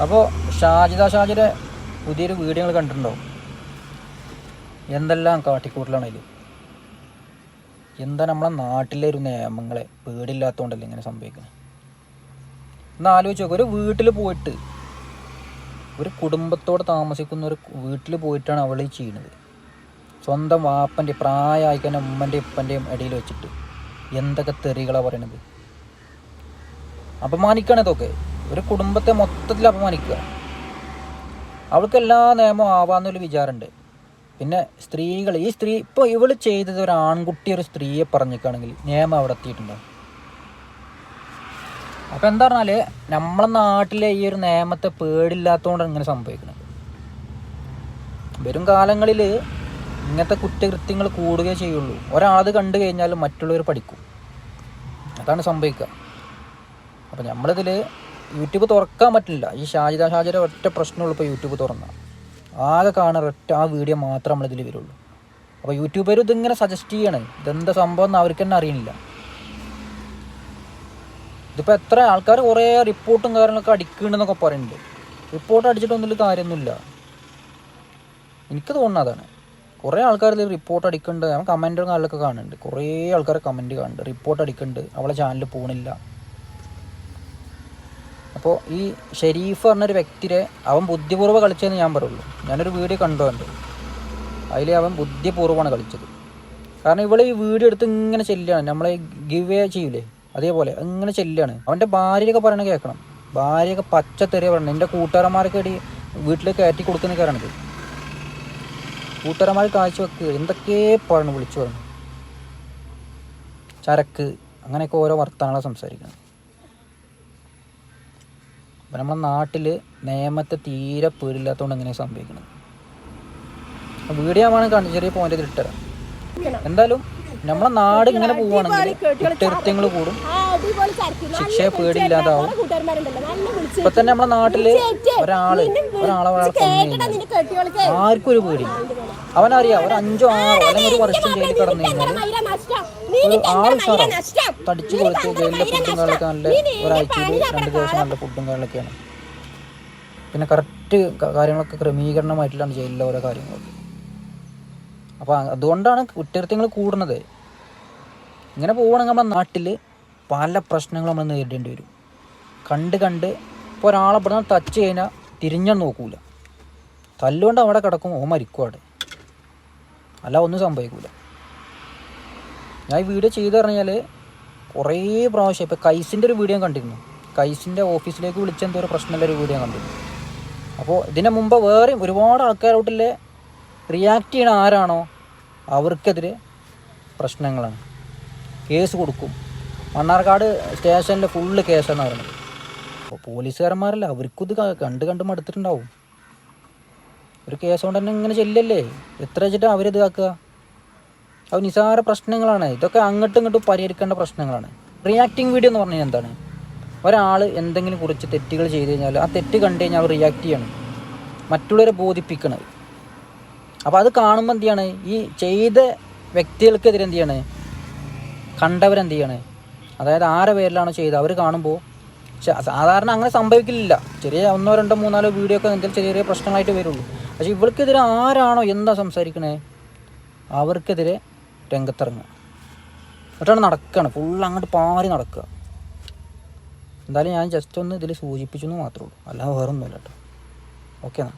അപ്പോൾ ഷാജിയുടെ പുതിയൊരു വീഡിയോ നിങ്ങൾ കണ്ടിട്ടുണ്ടോ? എന്തെല്ലാം കാട്ടിക്കൂട്ടലാണ് അതിൽ. എന്താ നമ്മളെ നാട്ടിലെ ഒരു നിയമങ്ങളെ പേടില്ലാത്തതുകൊണ്ടല്ലേ ഇങ്ങനെ സംഭവിക്കുന്നത്. ഒന്ന് ആലോചിച്ച് നോക്കുക. ഒരു വീട്ടിൽ പോയിട്ട്, ഒരു കുടുംബത്തോട് താമസിക്കുന്ന ഒരു വീട്ടിൽ പോയിട്ടാണ് അവൾ ഈ ചെയ്യുന്നത്. സ്വന്തം വാപ്പൻ്റെ പ്രായമായിക്കന്നെ ഉമ്മൻ്റെയും ഉപ്പൻ്റെയും ഇടയിൽ വെച്ചിട്ട് എന്തൊക്കെ തെറികളാണ് പറയണത്. അപമാനിക്കുകയാണ് ഇതൊക്കെ. ഒരു കുടുംബത്തെ മൊത്തത്തിൽ അപമാനിക്കുക. അവൾക്ക് എല്ലാ നിയമവും ആവാമെന്നൊരു വിചാരമുണ്ട്. പിന്നെ സ്ത്രീകൾ, ഈ സ്ത്രീ ഇപ്പോൾ ഇവൾ ചെയ്തത് ഒരു ആൺകുട്ടി ഒരു സ്ത്രീയെ പറഞ്ഞിട്ടാണെങ്കിൽ നിയമം അവിടെ എത്തിയിട്ടുണ്ടാവും. അപ്പോൾ എന്താ പറഞ്ഞാൽ നമ്മളെ നാട്ടിലെ ഈ ഒരു നിയമത്തെ പേടില്ലാത്തതുകൊണ്ടാണ് ഇങ്ങനെ സംഭവിക്കുന്നത്. വരും കാലങ്ങളിൽ ഇങ്ങനത്തെ കുറ്റകൃത്യങ്ങൾ കൂടുകയേ ചെയ്യുള്ളൂ. ഒരാളത് കണ്ടു കഴിഞ്ഞാൽ മറ്റുള്ളവർ പഠിക്കും. അതാണ് സംഭവിക്കുക. അപ്പോൾ നമ്മളിതിൽ യൂട്യൂബ് തുറക്കാൻ പറ്റില്ല. ഈ ഷാജിയുടെ ഒറ്റ പ്രശ്നമുള്ളൂ. ഇപ്പോൾ യൂട്യൂബ് തുറന്നാൽ ആകെ കാണാൻ ഒറ്റ ആ വീഡിയോ മാത്രമേ നമ്മളിതിൽ വരുള്ളൂ. അപ്പോൾ യൂട്യൂബർ ഇതിങ്ങനെ സജസ്റ്റ് ചെയ്യണേ, ഇതെന്താ സംഭവം എന്ന് അവർക്ക് തന്നെ അറിയണില്ല. ഇതിപ്പോൾ എത്ര ആൾക്കാർ കുറേ റിപ്പോർട്ടും കാര്യങ്ങളൊക്കെ അടിക്കുന്നുണ്ടെന്നൊക്കെ പറയുന്നുണ്ട്. റിപ്പോർട്ട് അടിച്ചിട്ടൊന്നും കാര്യമൊന്നുമില്ല. എനിക്ക് തോന്നുന്നത് അതാണ്. കുറേ ആൾക്കാർ ഇതിൽ റിപ്പോർട്ട് അടിക്കുന്നുണ്ട്. ഞാൻ കമൻറ്റും കാര്യങ്ങളൊക്കെ കാണുന്നുണ്ട്. കുറേ ആൾക്കാർ കമൻറ്റ് കാണുന്നുണ്ട്, റിപ്പോർട്ട് അടിക്കുന്നുണ്ട്, അവളെ ചാനൽ പോകണില്ല. അപ്പോൾ ഈ ഷെരീഫ് പറഞ്ഞൊരു വ്യക്തിയെ അവൻ ബുദ്ധിപൂർവ്വം കളിച്ചതെന്ന് ഞാൻ പറയുള്ളൂ. ഞാനൊരു വീഡിയോ കണ്ടുകൊണ്ട് അതിൽ അവൻ ബുദ്ധിപൂർവ്വമാണ് കളിച്ചത്. കാരണം ഇവിടെ ഈ വീഡിയോ എടുത്ത് ഇങ്ങനെ ചെല്ലുകയാണ്. നമ്മളെ ഗിവ് വേ ചെയ്യൂലേ, അതേപോലെ ഇങ്ങനെ ചെല്ലുകയാണ്. അവൻ്റെ ഭാര്യയൊക്കെ പറയണ കേൾക്കണം. ഭാര്യയൊക്കെ പച്ചത്തെറിയ പറയണം. എൻ്റെ കൂട്ടുകാരന്മാരൊക്കെ ഇടി വീട്ടിലേക്ക് കയറ്റി കൊടുക്കുന്ന കാരണത്. കൂട്ടുകാരന്മാർ കാഴ്ച വെക്കുക എന്തൊക്കെ പറഞ്ഞു, വിളിച്ചു പറഞ്ഞു, ചരക്ക്, അങ്ങനെയൊക്കെ ഓരോ വർത്തമാനങ്ങളാണ് സംസാരിക്കുന്നത്. അപ്പം നമ്മുടെ നാട്ടിൽ നിയമത്തെ തീരെ പേടില്ലാത്തതുകൊണ്ട് എങ്ങനെയാണ് സംഭവിക്കുന്നത്. വീഡിയോ ആവാണ് ചെറിയ പോയിന്റ് ഇട്ടുതരാം. എന്തായാലും നമ്മളെ നാട് ഇങ്ങനെ പോവുകയാണെങ്കിൽ കുറ്റകൃത്യങ്ങൾ കൂടും, ശിക്ഷയെ പേടിയില്ലാതാവും. ഇപ്പൊ തന്നെ നമ്മളെ നാട്ടില് ഒരാളെ ആർക്കും ഒരു പേടി. അവനറിയാം ഒരു 5, 6 അല്ലെങ്കിൽ ഒരു വർഷം ജയിലിൽ കടന്നു കഴിഞ്ഞാൽ ഒരു ആൾ സാറാവും. തടിച്ചു കൊടുത്ത് ജയിലിലെ ഫുഡും കാര്യങ്ങളൊക്കെ നല്ല ഒരാഴ്ചയിൽ 2 ദിവസം നല്ല ഫുഡും കാര്യങ്ങളൊക്കെയാണ്. പിന്നെ കറക്റ്റ് കാര്യങ്ങളൊക്കെ ക്രമീകരണമായിട്ടാണ് ജയിലിലെ ഓരോ കാര്യങ്ങളൊക്കെ. അപ്പോൾ അതുകൊണ്ടാണ് കുറ്റകൃത്യങ്ങൾ കൂടുന്നത്. ഇങ്ങനെ പോവുകയാണെങ്കിൽ നമ്മുടെ നാട്ടിൽ പല പ്രശ്നങ്ങളും നമ്മൾ നേരിടേണ്ടി വരും. കണ്ട് ഇപ്പോൾ ഒരാളെ ഇവിടെ നിന്ന് ടച്ച് കഴിഞ്ഞാൽ തിരിഞ്ഞാൽ നോക്കൂല. തല്ലുകൊണ്ട് അവിടെ കിടക്കും, ഓ മരിക്കും അവിടെ, അല്ല ഒന്നും സംഭവിക്കൂല. ഞാൻ ഈ വീഡിയോ ചെയ്ത് പറഞ്ഞാൽ കുറേ പ്രാവശ്യം ഇപ്പോൾ കൈസിൻ്റെ ഒരു വീഡിയോ കണ്ടിരുന്നു. കൈസിൻ്റെ ഓഫീസിലേക്ക് വിളിച്ച എന്തോ ഒരു പ്രശ്നമുള്ള ഒരു വീഡിയോ കണ്ടിരുന്നു. അപ്പോൾ ഇതിന് മുമ്പ് വേറെയും ഒരുപാട് ആൾക്കാരോട്ടിലെ റിയാക്ട് ചെയ്യണ ആരാണോ അവർക്കെതിരെ പ്രശ്നങ്ങളാണ്. കേസ് കൊടുക്കും. മണ്ണാർക്കാട് സ്റ്റേഷനിൽ ഫുള്ള് കേസാണ് പറയുന്നത്. അപ്പോൾ പോലീസുകാരന്മാരല്ല, അവർക്കും ഇത് കണ്ട് മടുത്തിട്ടുണ്ടാവും. ഒരു കേസ് കൊണ്ട് തന്നെ ഇങ്ങനെ ചെല്ലല്ലേ, എത്ര വെച്ചിട്ടാണ് അവരിത് ആക്കുക. അത് നിസാര പ്രശ്നങ്ങളാണ്. ഇതൊക്കെ അങ്ങോട്ടും ഇങ്ങോട്ടും പരിഹരിക്കേണ്ട പ്രശ്നങ്ങളാണ്. റിയാക്ടിങ് വീഡിയോ എന്ന് പറഞ്ഞാൽ എന്താണ്? ഒരാൾ എന്തെങ്കിലും കുറിച്ച് തെറ്റുകൾ ചെയ്ത് കഴിഞ്ഞാൽ ആ തെറ്റ് കണ്ടു കഴിഞ്ഞാൽ അവർ റിയാക്ട് ചെയ്യണം, മറ്റുള്ളവരെ ബോധിപ്പിക്കണം. അപ്പോൾ അത് കാണുമ്പോൾ എന്ത് ചെയ്യാണ്, ഈ ചെയ്ത വ്യക്തികൾക്കെതിരെ എന്ത് ചെയ്യാണ്, കണ്ടവരെന്ത് ചെയ്യാണ്, അതായത് ആരെ പേരിലാണോ ചെയ്തത് അവർ കാണുമ്പോൾ. സാധാരണ അങ്ങനെ സംഭവിക്കില്ല. ചെറിയ 1, 2, 3, 4 വീഡിയോ ഒക്കെ എന്തെങ്കിലും ചെറിയ പ്രശ്നങ്ങളായിട്ട് വരുള്ളൂ. പക്ഷേ ഇവർക്കെതിരെ ആരാണോ എന്താ സംസാരിക്കണേ അവർക്കെതിരെ രംഗത്തിറങ്ങുക. എന്നിട്ടാണ് നടക്കുകയാണ്, ഫുള്ള് അങ്ങോട്ട് പാറി നടക്കുക. എന്തായാലും ഞാൻ ജസ്റ്റ് ഒന്ന് ഇതിൽ സൂചിപ്പിച്ചു എന്ന് മാത്രമേ ഉള്ളൂ, അല്ലാതെ വേറൊന്നുമില്ല കേട്ടോ. ഓക്കെ എന്നാൽ.